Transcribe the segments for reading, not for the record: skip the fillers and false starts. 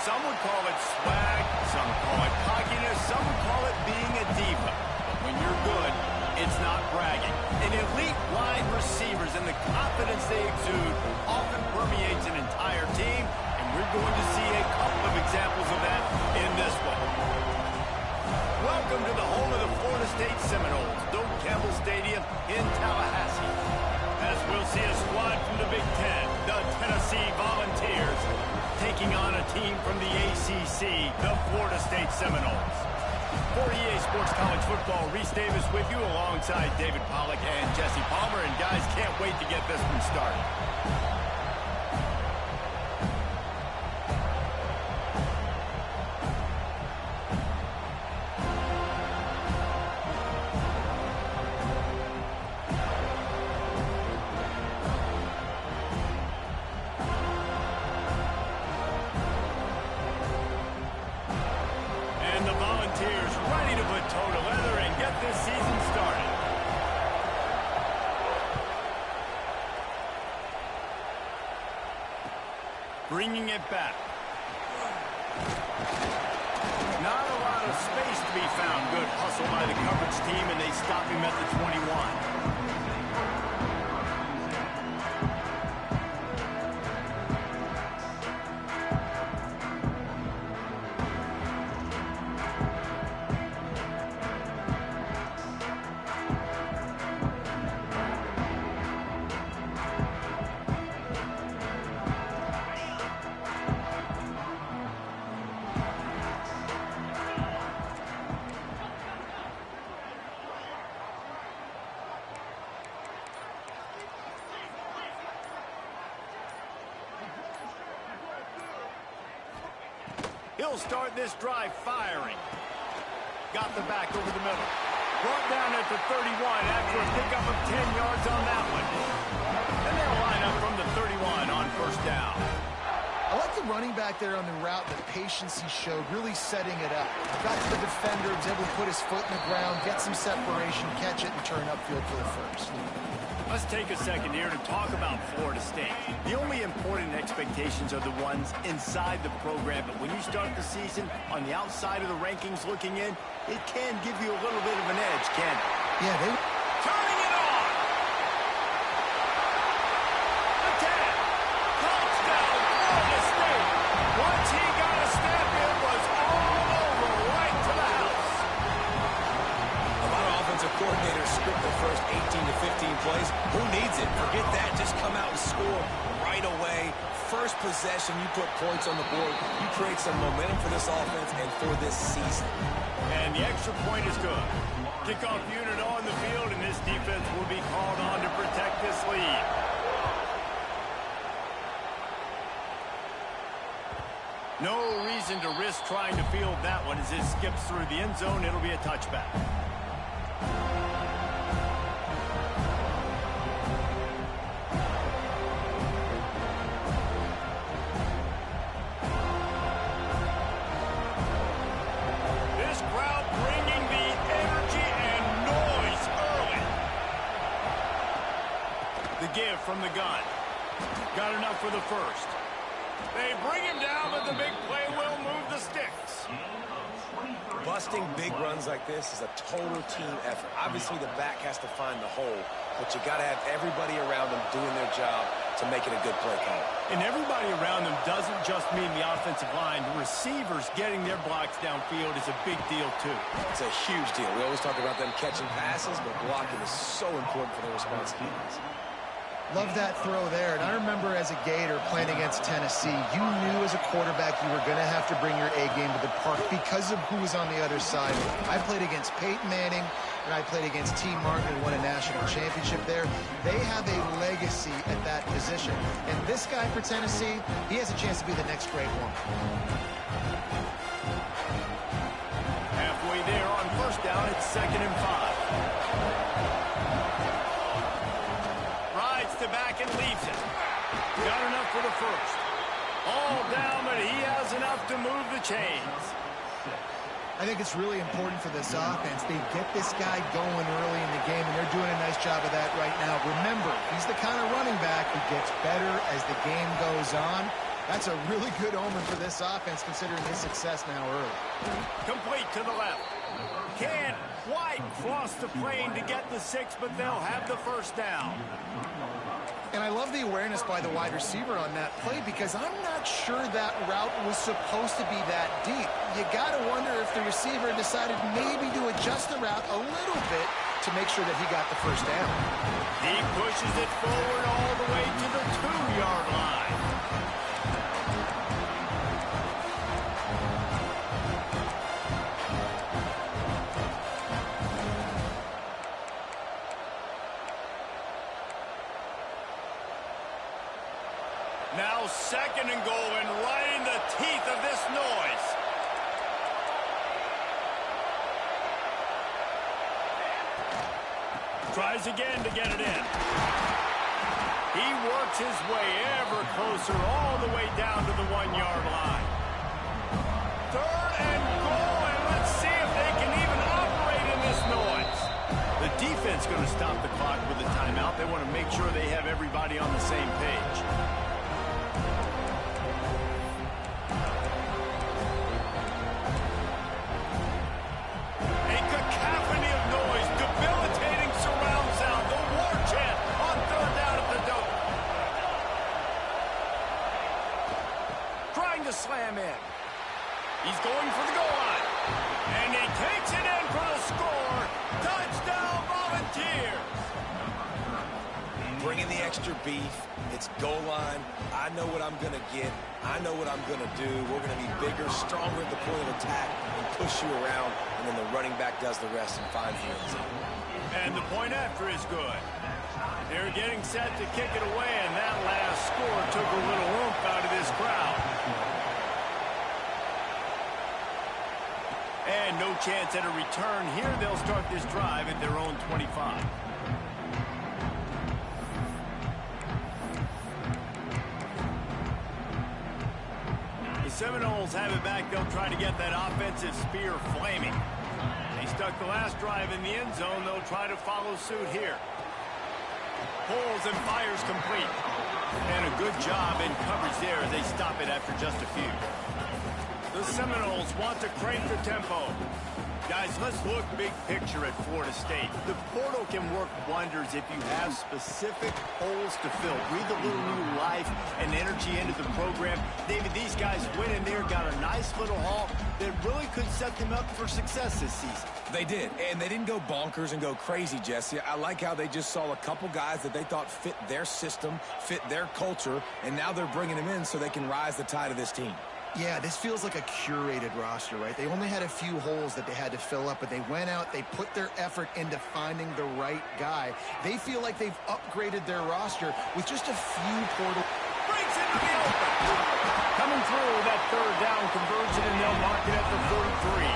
Some would call it swag, some call it cockiness, some would call it being a diva. But when you're good, it's not bragging. And elite wide receivers and the confidence they exude often permeates an entire team, and we're going to see a couple of examples of that in this one. Welcome to the home of the Florida State Seminoles, Doak Campbell Stadium in Tallahassee. As we'll see a squad from the Big Ten, the Tennessee Volunteers, taking on a team from the ACC, the Florida State Seminoles. For EA Sports College Football, Reese Davis with you alongside David Pollack and Jesse Palmer. And guys, can't wait to get this one started. Ready to put toe to leather and get this season started. Bringing it back. Not a lot of space to be found. Good hustle by the coverage team, and they stop him at the 21. He'll start this drive firing. Got the back over the middle. Brought down at the 31 after a pickup of 10 yards on that one. And they'll line up from the 31 on first down. I like the running back there on the route, the patience he showed, really setting it up. Got to the defender, was able to put his foot in the ground, get some separation, catch it, and turn upfield for the first. Let's take a second here to talk about Florida State. The only important expectations are the ones inside the program, but when you start the season on the outside of the rankings looking in, it can give you a little bit of an edge, can't it? Yeah, they... Turning it on! Attack! Touchdown, Florida State! Once he got a step, it was all over, right to the house. A lot of offensive coordinators script the first 18 to 15 plays. Who needs it? Forget that. Just come out and score right away. First possession, you put points on the board. You create some momentum for this offense and for this season. And the extra point is good. Kickoff unit on the field, and this defense will be called on to protect this lead. No reason to risk trying to field that one as it skips through the end zone. It'll be a touchback. Give from the gun. Got enough for the first. They bring him down, but the big play will move the sticks. Busting big runs like this is a total team effort. Obviously, the back has to find the hole, but you got to have everybody around them doing their job to make it a good play call. And everybody around them doesn't just mean the offensive line. The receivers getting their blocks downfield is a big deal, too. It's a huge deal. We always talk about them catching passes, but blocking is so important for their responsibilities. Love that throw there. And I remember as a Gator playing against Tennessee, you knew as a quarterback you were going to have to bring your A game to the park because of who was on the other side. I played against Peyton Manning, and I played against T. Martin, who won a national championship there. They have a legacy at that position. And this guy for Tennessee, he has a chance to be the next great one. Halfway there on first down, it's 2nd and 5. The back and leaves it. Got enough for the first. All down, but he has enough to move the chains. I think it's really important for this offense. They get this guy going early in the game, and they're doing a nice job of that right now. Remember, he's the kind of running back who gets better as the game goes on. That's a really good omen for this offense, considering his success now early. Complete to the left. Can't quite cross the plane to get the 6, but they'll have the first down. And I love the awareness by the wide receiver on that play, because I'm not sure that route was supposed to be that deep. You got to wonder if the receiver decided maybe to adjust the route a little bit to make sure that he got the first down. He pushes it forward all the way to the 2-yard line. Now 2nd and goal, and right in the teeth of this noise. Tries again to get it in. He works his way ever closer all the way down to the 1-yard line. 3rd and goal, and let's see if they can even operate in this noise. The defense going to stop the clock with a timeout. They want to make sure they have everybody on the same page. Slam in. He's going for the goal line. And he takes it in for the score. Touchdown, Volunteers. Bringing the extra beef. It's goal line. I know what I'm going to get. I know what I'm going to do. We're going to be bigger, stronger at the point of attack and push you around. And then the running back does the rest and finds the end zone. And the point after is good. They're getting set to kick it away, and that last score took a little oomph out of this crowd. And no chance at a return here. They'll start this drive at their own 25. The Seminoles have it back. They'll try to get that offensive spear flaming. They stuck the last drive in the end zone. They'll try to follow suit here. Pulls and fires complete. And a good job in coverage there as they stop it after just a few. The Seminoles want to crank the tempo. Guys, let's look big picture at Florida State. The portal can work wonders if you have specific holes to fill. Breathe a little new life and energy into the program. David, these guys went in there, got a nice little haul that really could set them up for success this season. They did, and they didn't go bonkers and go crazy, Jesse. I like how they just saw a couple guys that they thought fit their system, fit their culture, and now they're bringing them in so they can rise the tide of this team. Yeah, this feels like a curated roster, right? They only had a few holes that they had to fill up, but they went out, they put their effort into finding the right guy. They feel like they've upgraded their roster with just a few portal. Breaks into the open. Coming through that 3rd down conversion, and they'll mark it at the 43.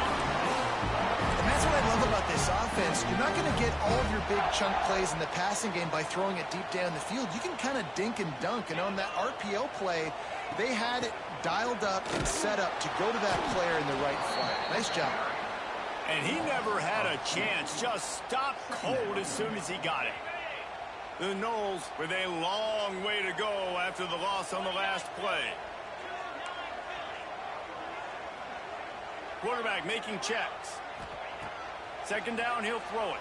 And that's what I love about this offense. You're not going to get all of your big chunk plays in the passing game by throwing it deep down the field. You can kind of dink and dunk, and on that RPO play, they had it dialed up and set up to go to that player in the right flat. Nice job. And he never had a chance. Just stopped cold as soon as he got it. The Noles with a long way to go after the loss on the last play. Quarterback making checks. 2nd down, he'll throw it.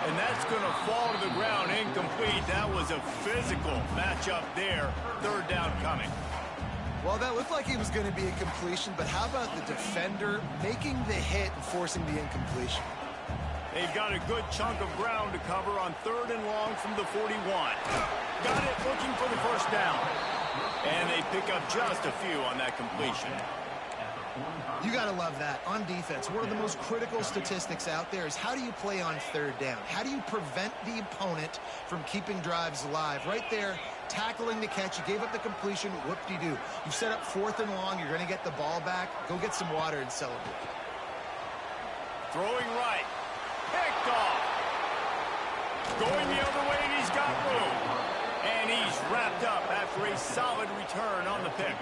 And that's going to fall to the ground incomplete. That was a physical matchup there. 3rd down coming. Well, that looked like it was going to be a completion, but how about the defender making the hit and forcing the incompletion? They've got a good chunk of ground to cover on 3rd and long from the 41. Got it, looking for the first down. And they pick up just a few on that completion. You got to love that. On defense, one of the most critical statistics out there is how do you play on 3rd down? How do you prevent the opponent from keeping drives alive? Right there, tackling the catch. You gave up the completion. Whoop-de-doo. You set up 4th and long. You're going to get the ball back. Go get some water and celebrate. Throwing right. Picked off. Going the other way, and he's got room. And he's wrapped up after a solid return on the pick.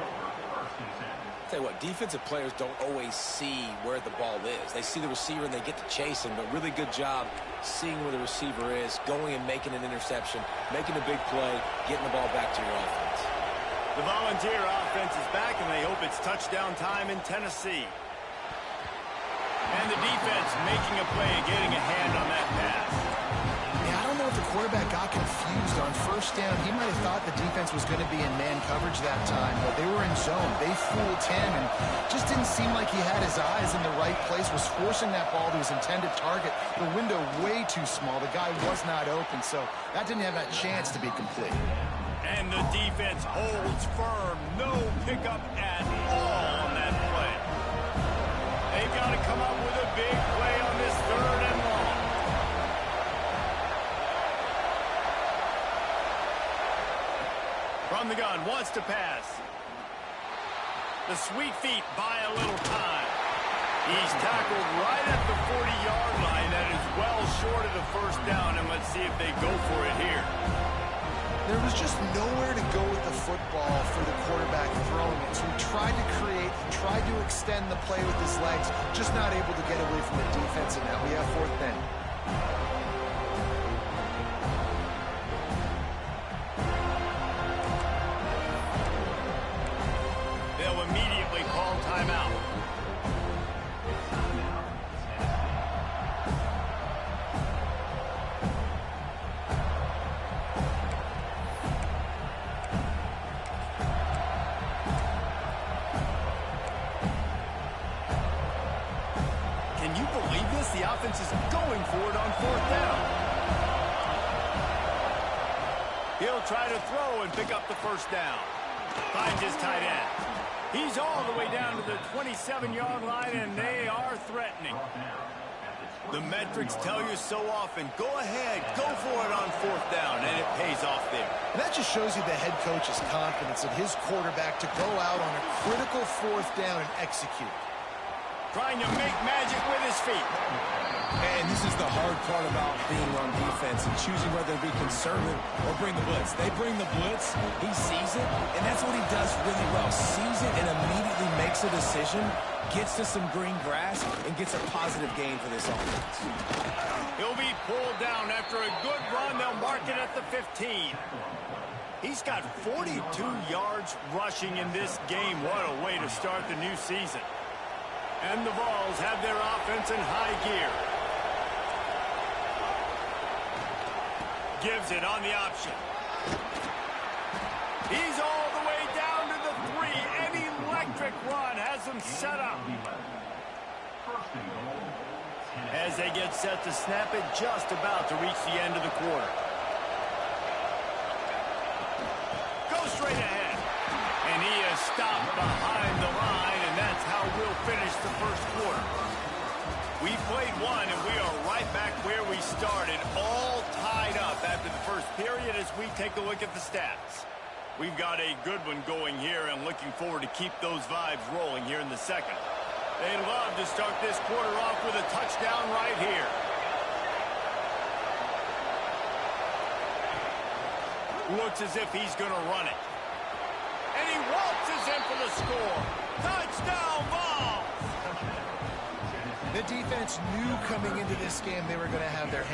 Tell you what, defensive players don't always see where the ball is. They see the receiver and they get to chase him, but really good job seeing where the receiver is, going and making an interception, making a big play, getting the ball back to your offense. The The Volunteer offense is back, and they hope it's touchdown time in Tennessee. And the defense making a play, getting a hand on that pass. Yeah, I don't know if the quarterback got confused on first down. He might have thought the defense was going to be in man coverage that time, but they were in zone. They fooled him and just didn't seem like he had his eyes in the right place, was forcing that ball to his intended target. The window way too small. The guy was not open, so that didn't have that chance to be complete. And the defense holds firm. No pickup at all on that play. They've got to come up with a big play on this 3rd and long. From the gun, wants to pass. The sweet feet buy a little time. He's tackled right at the 40-yard line. That is well short of the first down, and let's see if they go for it here. There was just nowhere to go with the football for the quarterback throwing it. So he tried to create, tried to extend the play with his legs, just not able to get away from the defense, and now we have 4th down. They'll immediately call timeout. Can you believe this? The offense is going for it on 4th down. He'll try to throw and pick up the first down. Finds his tight end. He's all the way down to the 27-yard line, and they are threatening. The metrics tell you so often, go ahead, go for it on 4th down, and it pays off there. And that just shows you the head coach's confidence in his quarterback to go out on a critical 4th down and execute. Trying to make magic with his feet. And this is the hard part about being on defense and choosing whether to be conservative or bring the blitz. They bring the blitz, he sees it, and that's what he does really well. Sees it and immediately makes a decision, gets to some green grass, and gets a positive gain for this offense. He'll be pulled down after a good run. They'll mark it at the 15. He's got 42 yards rushing in this game. What a way to start the new season. And the Vols have their offense in high gear. Gives it on the option. He's all the way down to the 3. An electric run has him set up. As they get set to snap it, just about to reach the end of the quarter. Go straight ahead. And he is stopped behind the line, and that's how we'll finish the first quarter. We played one, and we are right back where we started, all tied up after the first period as we take a look at the stats. We've got a good one going here, and looking forward to keep those vibes rolling here in the second. They'd love to start this quarter off with a touchdown right here. Looks as if he's going to run it. And he waltzes in for the score. Touchdown ball! The defense knew coming into this game they were going to have their